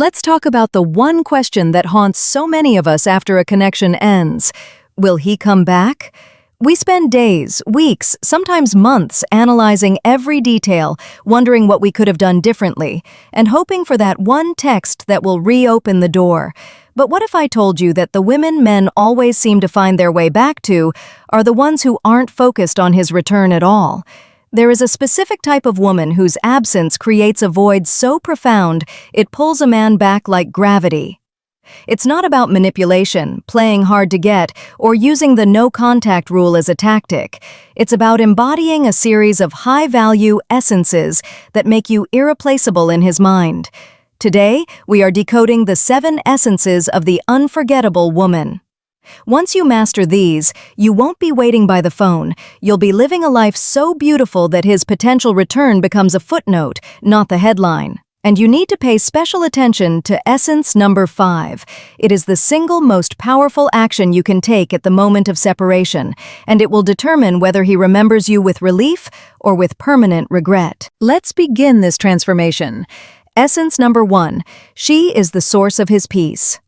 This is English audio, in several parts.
Let's talk about the one question that haunts so many of us after a connection ends. Will he come back? We spend days, weeks, sometimes months analyzing every detail, wondering what we could have done differently, and hoping for that one text that will reopen the door. But what if I told you that the women men always seem to find their way back to are the ones who aren't focused on his return at all? There is a specific type of woman whose absence creates a void so profound it pulls a man back like gravity. It's not about manipulation, playing hard to get, or using the no-contact rule as a tactic. It's about embodying a series of high-value essences that make you irreplaceable in his mind. Today, we are decoding the 7 essences of the unforgettable woman. Once you master these, you won't be waiting by the phone. You'll be living a life so beautiful that his potential return becomes a footnote, not the headline. And you need to pay special attention to essence number 5. It is the single most powerful action you can take at the moment of separation, and it will determine whether he remembers you with relief or with permanent regret. Let's begin this transformation. Essence number 1. She is the source of his peace.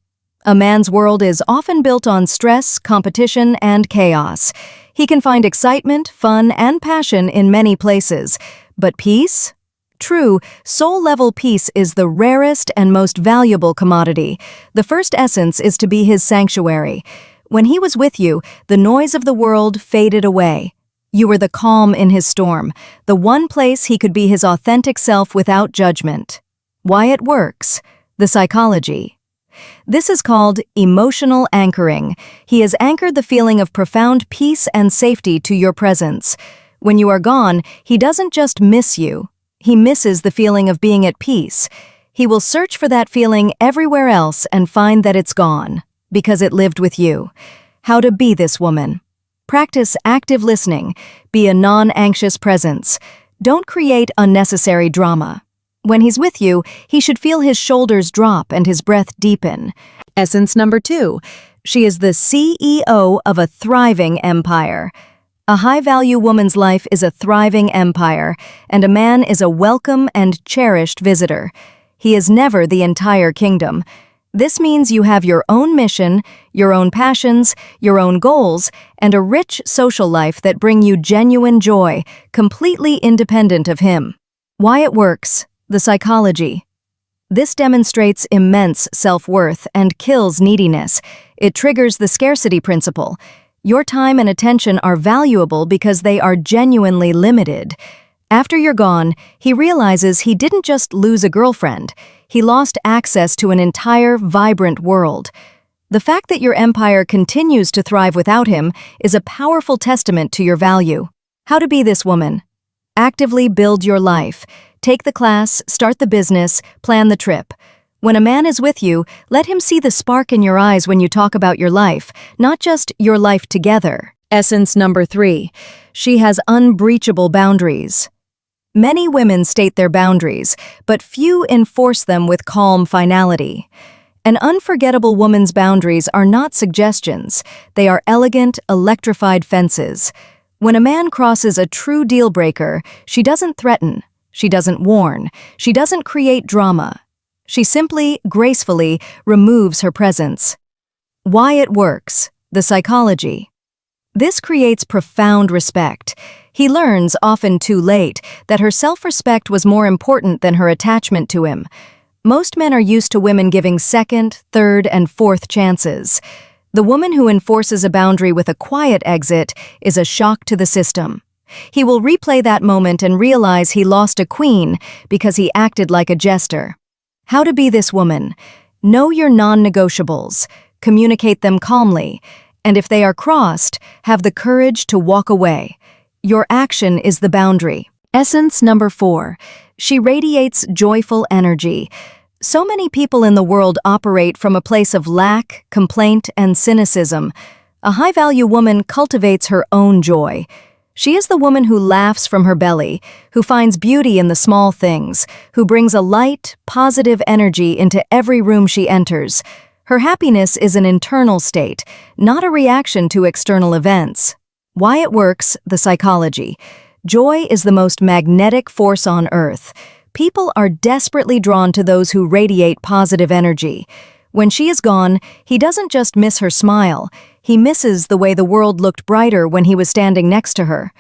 A man's world is often built on stress, competition, and chaos. He can find excitement, fun, and passion in many places. But peace? True, soul-level peace is the rarest and most valuable commodity. The first essence is to be his sanctuary. When he was with you, the noise of the world faded away. You were the calm in his storm, the one place he could be his authentic self without judgment. Why it works? The psychology. This is called emotional anchoring. He has anchored the feeling of profound peace and safety to your presence. When you are gone, he doesn't just miss you. He misses the feeling of being at peace. He will search for that feeling everywhere else and find that it's gone, because it lived with you. How to be this woman. Practice active listening. Be a non-anxious presence. Don't create unnecessary drama. When he's with you, he should feel his shoulders drop and his breath deepen. Essence number 2. She is the CEO of a thriving empire. A high-value woman's life is a thriving empire, and a man is a welcome and cherished visitor. He is never the entire kingdom. This means you have your own mission, your own passions, your own goals, and a rich social life that bring you genuine joy, completely independent of him. Why it works? The psychology. This demonstrates immense self-worth and kills neediness. It triggers the scarcity principle. Your time and attention are valuable because they are genuinely limited. After you're gone, he realizes he didn't just lose a girlfriend. He lost access to an entire, vibrant world. The fact that your empire continues to thrive without him is a powerful testament to your value. How to be this woman? Actively build your life. Take the class, start the business, plan the trip. When a man is with you, let him see the spark in your eyes when you talk about your life, not just your life together. Essence number 3. She has unbreachable boundaries. Many women state their boundaries, but few enforce them with calm finality. An unforgettable woman's boundaries are not suggestions. They are elegant, electrified fences. When a man crosses a true deal-breaker, she doesn't threaten. She doesn't warn. She doesn't create drama. She simply, gracefully, removes her presence. Why it works? The psychology. This creates profound respect. He learns, often too late, that her self-respect was more important than her attachment to him. Most men are used to women giving second, third, and fourth chances. The woman who enforces a boundary with a quiet exit is a shock to the system. He will replay that moment and realize he lost a queen because he acted like a jester. How to be this woman? Know your non-negotiables, communicate them calmly, and if they are crossed, have the courage to walk away. Your action is the boundary. Essence number 4. She radiates joyful energy. So many people in the world operate from a place of lack, complaint, and cynicism. A high-value woman cultivates her own joy. She is the woman who laughs from her belly, who finds beauty in the small things, who brings a light, positive energy into every room she enters. Her happiness is an internal state, not a reaction to external events. Why it works? The psychology. Joy is the most magnetic force on earth. People are desperately drawn to those who radiate positive energy. When she is gone, he doesn't just miss her smile, he misses the way the world looked brighter when he was standing next to her.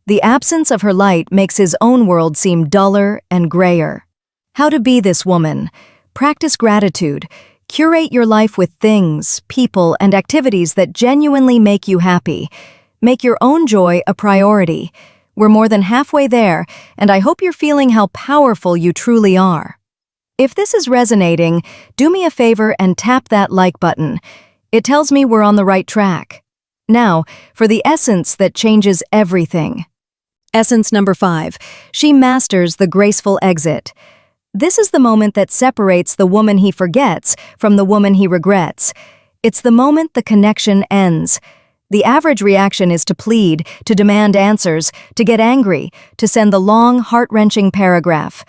The absence of her light makes his own world seem duller and grayer. How to be this woman? Practice gratitude. Curate your life with things, people, and activities that genuinely make you happy. Make your own joy a priority. We're more than halfway there, and I hope you're feeling how powerful you truly are. If this is resonating, do me a favor and tap that like button. It tells me we're on the right track. Now, for the essence that changes everything. Essence number 5. She masters the graceful exit. This is the moment that separates the woman he forgets from the woman he regrets. It's the moment the connection ends. The average reaction is to plead, to demand answers, to get angry, to send the long, heart-wrenching paragraph.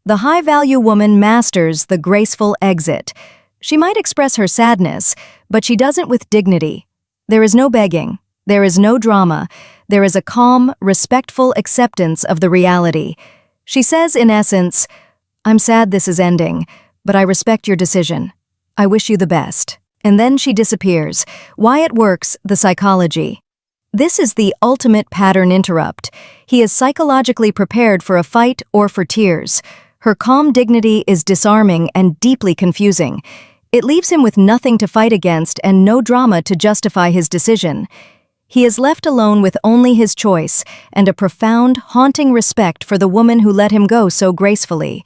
The high-value woman masters the graceful exit. She might express her sadness, but she does it with dignity. There is no begging. There is no drama. There is a calm, respectful acceptance of the reality. She says, in essence, "I'm sad this is ending, but I respect your decision. I wish you the best." And then she disappears. Why it works, the psychology. This is the ultimate pattern interrupt. He is psychologically prepared for a fight or for tears. Her calm dignity is disarming and deeply confusing. It leaves him with nothing to fight against and no drama to justify his decision. He is left alone with only his choice and a profound, haunting respect for the woman who let him go so gracefully.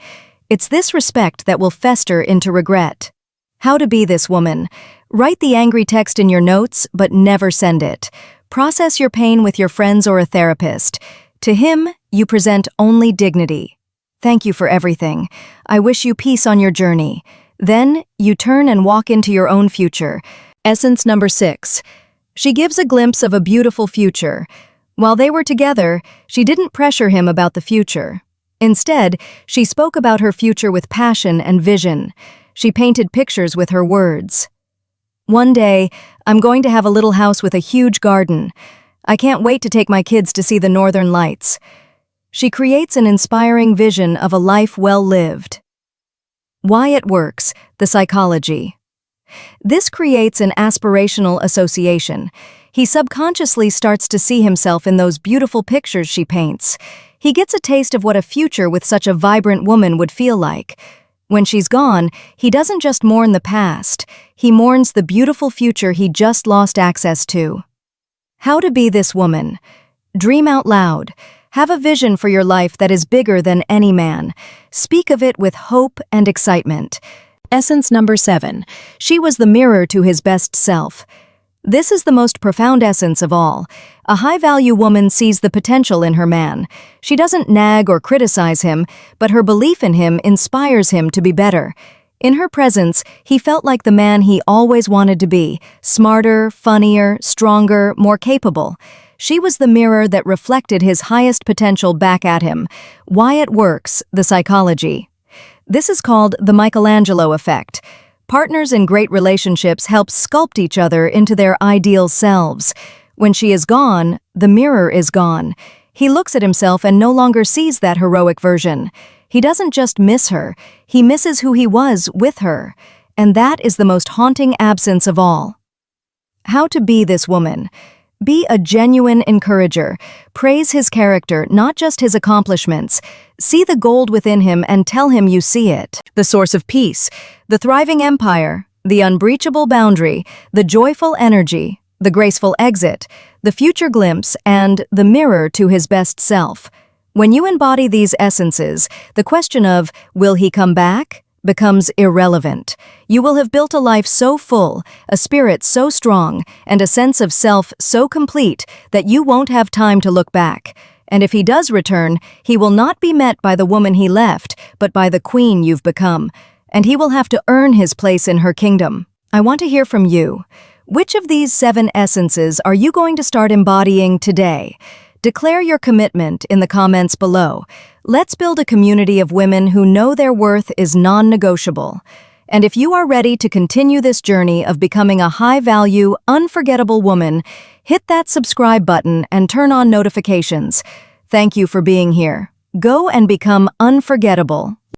It's this respect that will fester into regret. How to be this woman? Write the angry text in your notes, but never send it. Process your pain with your friends or a therapist. To him, you present only dignity. Thank you for everything. I wish you peace on your journey. Then, you turn and walk into your own future. Essence number 6. She gives a glimpse of a beautiful future. While they were together, she didn't pressure him about the future. Instead, she spoke about her future with passion and vision. She painted pictures with her words. "One day, I'm going to have a little house with a huge garden. I can't wait to take my kids to see the northern lights." She creates an inspiring vision of a life well lived. Why it works, the psychology. This creates an aspirational association. He subconsciously starts to see himself in those beautiful pictures she paints. He gets a taste of what a future with such a vibrant woman would feel like. When she's gone, he doesn't just mourn the past, he mourns the beautiful future he just lost access to. How to be this woman? Dream out loud. Have a vision for your life that is bigger than any man. Speak of it with hope and excitement. Essence number 7. She was the mirror to his best self. This is the most profound essence of all. A high-value woman sees the potential in her man. She doesn't nag or criticize him, but her belief in him inspires him to be better. In her presence, he felt like the man he always wanted to be, smarter, funnier, stronger, more capable. She was the mirror that reflected his highest potential back at him. Why it works, the psychology. This is called the Michelangelo effect. Partners in great relationships help sculpt each other into their ideal selves. When she is gone, the mirror is gone. He looks at himself and no longer sees that heroic version. He doesn't just miss her, he misses who he was with her. And that is the most haunting absence of all. How to be this woman? Be a genuine encourager. Praise his character, not just his accomplishments. See the gold within him and tell him you see it. The source of peace, the thriving empire, the unbreachable boundary, the joyful energy, the graceful exit, the future glimpse, and the mirror to his best self. When you embody these essences, the question of, will he come back, becomes irrelevant. You will have built a life so full, a spirit so strong, and a sense of self so complete that you won't have time to look back. And if he does return, he will not be met by the woman he left, but by the queen you've become. And he will have to earn his place in her kingdom. I want to hear from you. Which of these 7 essences are you going to start embodying today? Declare your commitment in the comments below. Let's build a community of women who know their worth is non-negotiable. And if you are ready to continue this journey of becoming a high-value, unforgettable woman, hit that subscribe button and turn on notifications. Thank you for being here. Go and become unforgettable.